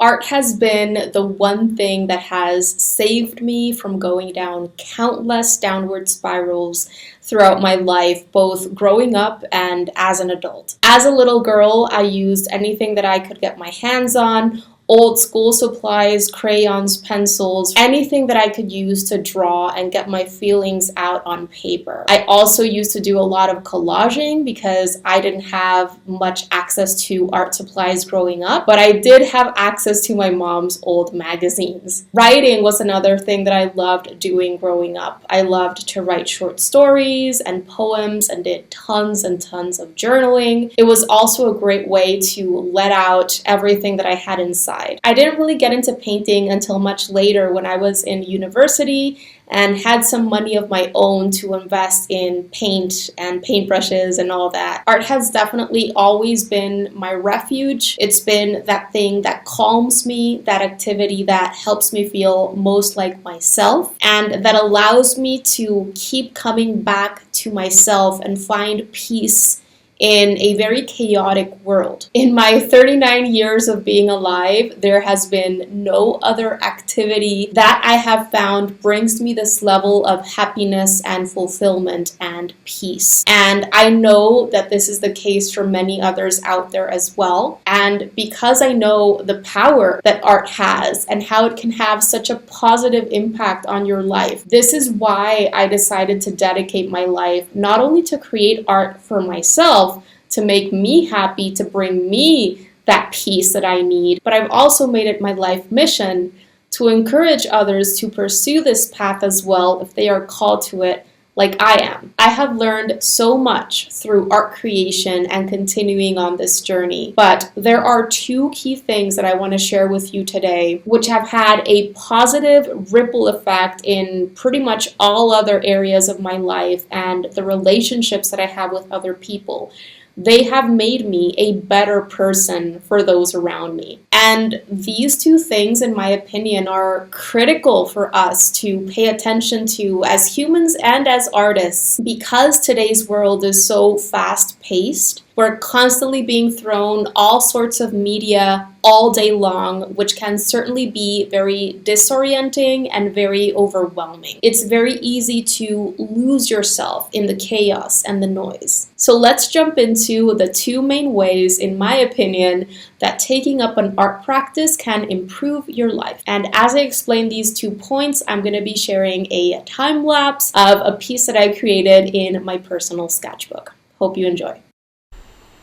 Art has been the one thing that has saved me from going down countless downward spirals throughout my life, both growing up and as an adult. As a little girl, I used anything that I could get my hands on. Old school supplies, crayons, pencils, anything that I could use to draw and get my feelings out on paper. I also used to do a lot of collaging because I didn't have much access to art supplies growing up, but I did have access to my mom's old magazines. Writing was another thing that I loved doing growing up. I loved to write short stories and poems and did tons and tons of journaling. It was also a great way to let out everything that I had inside. I didn't really get into painting until much later when I was in university and had some money of my own to invest in paint and paintbrushes and all that. Art has definitely always been my refuge. It's been that thing that calms me, that activity that helps me feel most like myself, and that allows me to keep coming back to myself and find peace in a very chaotic world. In my 39 years of being alive, there has been no other activity that I have found brings me this level of happiness and fulfillment and peace. And I know that this is the case for many others out there as well. And because I know the power that art has and how it can have such a positive impact on your life, this is why I decided to dedicate my life not only to create art for myself, to make me happy, to bring me that peace that I need, but I've also made it my life mission to encourage others to pursue this path as well if they are called to it like I am. I have learned so much through art creation and continuing on this journey, but there are two key things that I want to share with you today, which have had a positive ripple effect in pretty much all other areas of my life and the relationships that I have with other people. They have made me a better person for those around me. And these two things, in my opinion, are critical for us to pay attention to as humans and as artists. Because today's world is so fast-paced, we're constantly being thrown all sorts of media all day long, which can certainly be very disorienting and very overwhelming. It's very easy to lose yourself in the chaos and the noise. So let's jump into the two main ways, in my opinion, that taking up an art practice can improve your life. And as I explain these 2 points, I'm going to be sharing a time lapse of a piece that I created in my personal sketchbook. Hope you enjoy.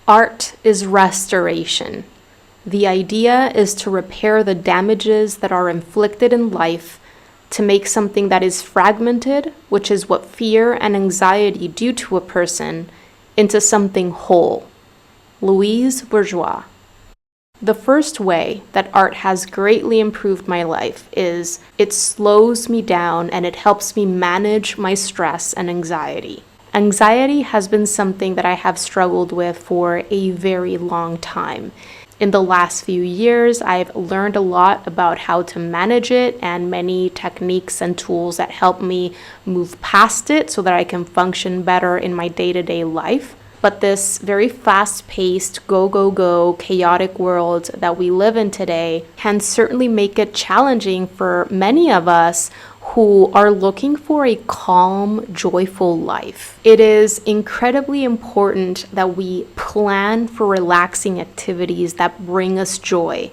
Art is restoration. The idea is to repair the damages that are inflicted in life, to make something that is fragmented, which is what fear and anxiety do to a person, into something whole. Louise Bourgeois. The first way that art has greatly improved my life is it slows me down and it helps me manage my stress and anxiety. Anxiety has been something that I have struggled with for a very long time. In the last few years, I've learned a lot about how to manage it and many techniques and tools that help me move past it so that I can function better in my day-to-day life. But this very fast-paced, go, chaotic world that we live in today can certainly make it challenging for many of us who are looking for a calm, joyful life. It is incredibly important that we plan for relaxing activities that bring us joy,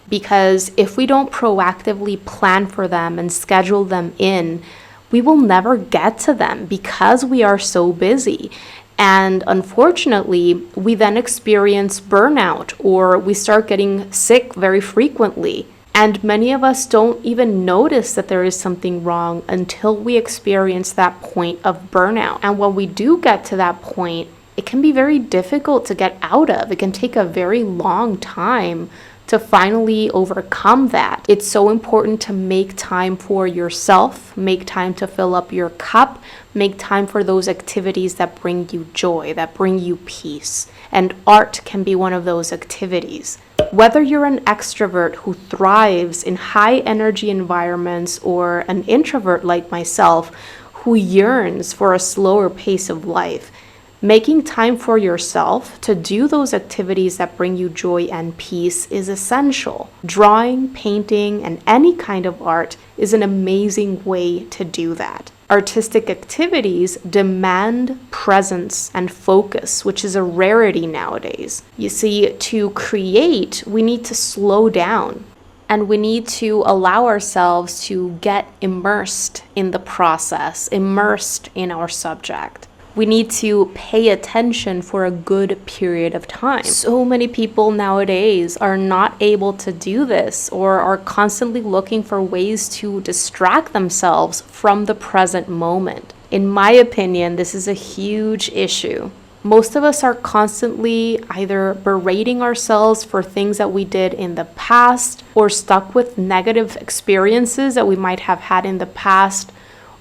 because if we don't proactively plan for them and schedule them in, we will never get to them because we are so busy. And unfortunately, we then experience burnout or we start getting sick very frequently. And many of us don't even notice that there is something wrong until we experience that point of burnout. And when we do get to that point, it can be very difficult to get out of. It can take a very long time to finally overcome that. It's so important to make time for yourself, make time to fill up your cup, make time for those activities that bring you joy, that bring you peace. And art can be one of those activities. Whether you're an extrovert who thrives in high energy environments or an introvert like myself who yearns for a slower pace of life, Making time for yourself to do those activities that bring you joy and peace is essential. Drawing, painting, and any kind of art is an amazing way to do that. Artistic activities demand presence and focus, which is a rarity nowadays. You see, to create, we need to slow down. And we need to allow ourselves to get immersed in the process, immersed in our subject. We need to pay attention for a good period of time. So many people nowadays are not able to do this or are constantly looking for ways to distract themselves from the present moment. In my opinion, this is a huge issue. Most of us are constantly either berating ourselves for things that we did in the past or stuck with negative experiences that we might have had in the past,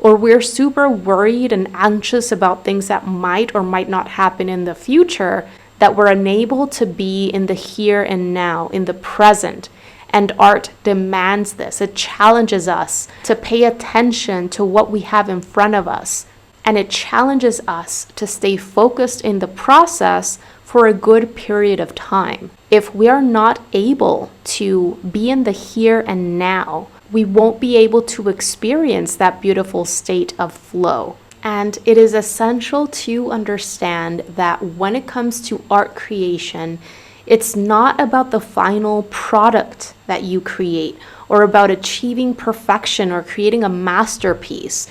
or we're super worried and anxious about things that might or might not happen in the future, that we're unable to be in the here and now, in the present. And art demands this. It challenges us to pay attention to what we have in front of us. And it challenges us to stay focused in the process for a good period of time. If we are not able to be in the here and now, we won't be able to experience that beautiful state of flow. And it is essential to understand that when it comes to art creation, it's not about the final product that you create or about achieving perfection or creating a masterpiece.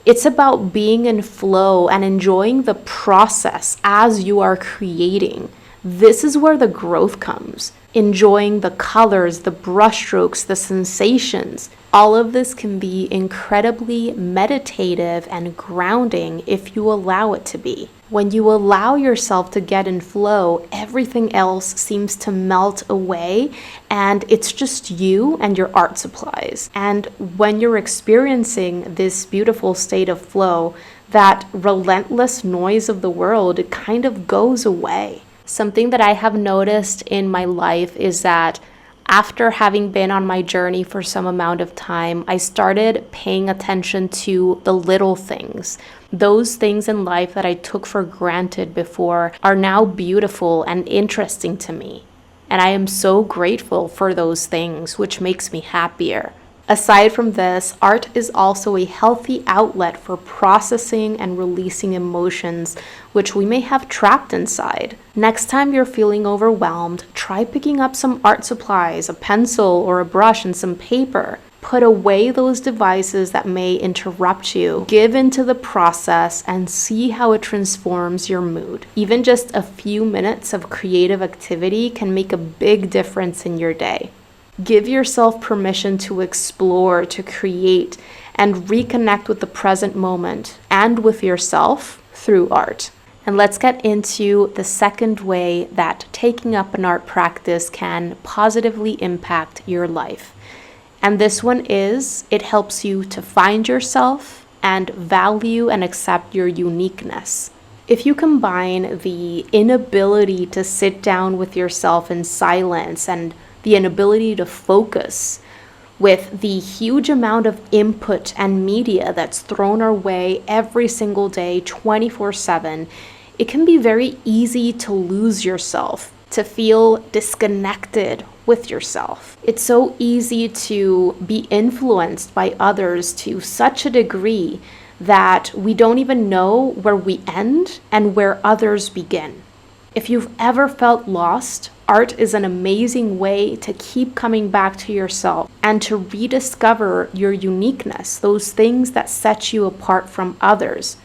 It's about being in flow and enjoying the process as you are creating. This is where the growth comes. Enjoying the colors, the brushstrokes, the sensations. All of this can be incredibly meditative and grounding if you allow it to be. When you allow yourself to get in flow, everything else seems to melt away and it's just you and your art supplies. And when you're experiencing this beautiful state of flow, that relentless noise of the world, it kind of goes away. Something that I have noticed in my life is that after having been on my journey for some amount of time, I started paying attention to the little things. Those things in life that I took for granted before are now beautiful and interesting to me. And I am so grateful for those things, which makes me happier. Aside from this, art is also a healthy outlet for processing and releasing emotions which we may have trapped inside. Next time you're feeling overwhelmed, try picking up some art supplies, a pencil or a brush and some paper. Put away those devices that may interrupt you. Give into the process and see how it transforms your mood. Even just a few minutes of creative activity can make a big difference in your day. Give yourself permission to explore, to create, and reconnect with the present moment and with yourself through art. And let's get into the second way that taking up an art practice can positively impact your life. And this one is, it helps you to find yourself and value and accept your uniqueness. If you combine the inability to sit down with yourself in silence and the inability to focus with the huge amount of input and media that's thrown our way every single day, 24/7, it can be very easy to lose yourself, to feel disconnected with yourself. It's so easy to be influenced by others to such a degree that we don't even know where we end and where others begin. If you've ever felt lost, art is an amazing way to keep coming back to yourself and to rediscover your uniqueness, those things that set you apart from others.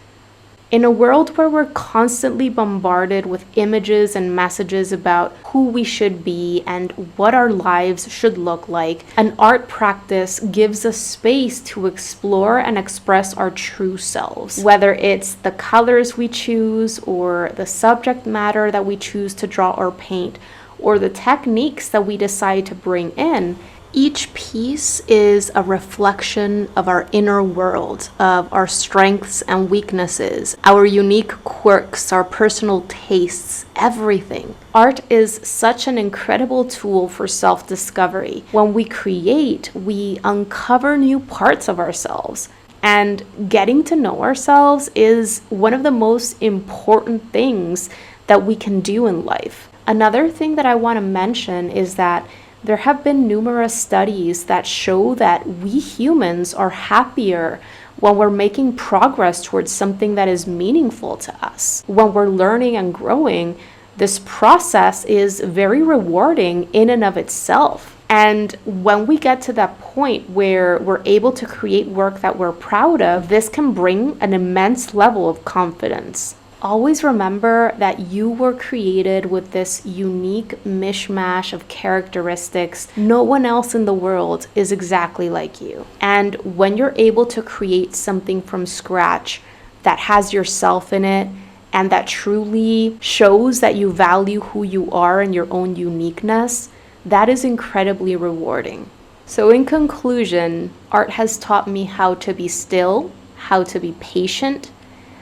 In a world where we're constantly bombarded with images and messages about who we should be and what our lives should look like, an art practice gives us space to explore and express our true selves. Whether it's the colors we choose or the subject matter that we choose to draw or paint, or the techniques that we decide to bring in, each piece is a reflection of our inner world, of our strengths and weaknesses, our unique quirks, our personal tastes, everything. Art is such an incredible tool for self-discovery. When we create, we uncover new parts of ourselves. And getting to know ourselves is one of the most important things that we can do in life. Another thing that I want to mention is that there have been numerous studies that show that we humans are happier when we're making progress towards something that is meaningful to us. When we're learning and growing, this process is very rewarding in and of itself. And when we get to that point where we're able to create work that we're proud of, this can bring an immense level of confidence. Always remember that you were created with this unique mishmash of characteristics. No one else in the world is exactly like you. And when you're able to create something from scratch that has yourself in it and that truly shows that you value who you are and your own uniqueness, that is incredibly rewarding. So in conclusion, art has taught me how to be still, how to be patient,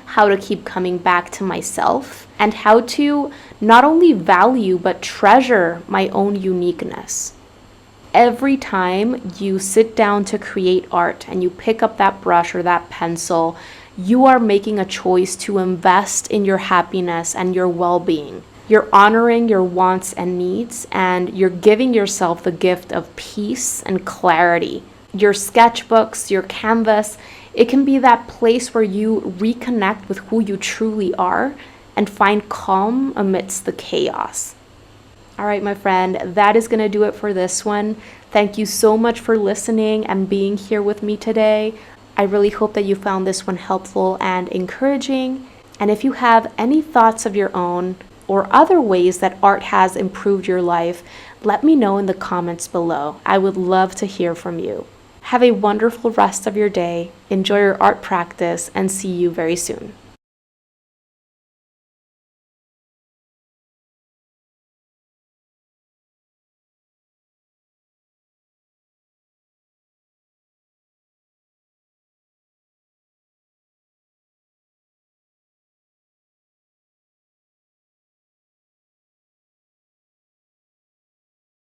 how to keep coming back to myself, and how to not only value but treasure my own uniqueness. Every time you sit down to create art and you pick up that brush or that pencil, you are making a choice to invest in your happiness and your well-being. You're honoring your wants and needs, and you're giving yourself the gift of peace and clarity. Your sketchbooks, your canvas, it can be that place where you reconnect with who you truly are and find calm amidst the chaos. All right, my friend, that is going to do it for this one. Thank you so much for listening and being here with me today. I really hope that you found this one helpful and encouraging. And if you have any thoughts of your own or other ways that art has improved your life, let me know in the comments below. I would love to hear from you. Have a wonderful rest of your day. Enjoy your art practice and see you very soon.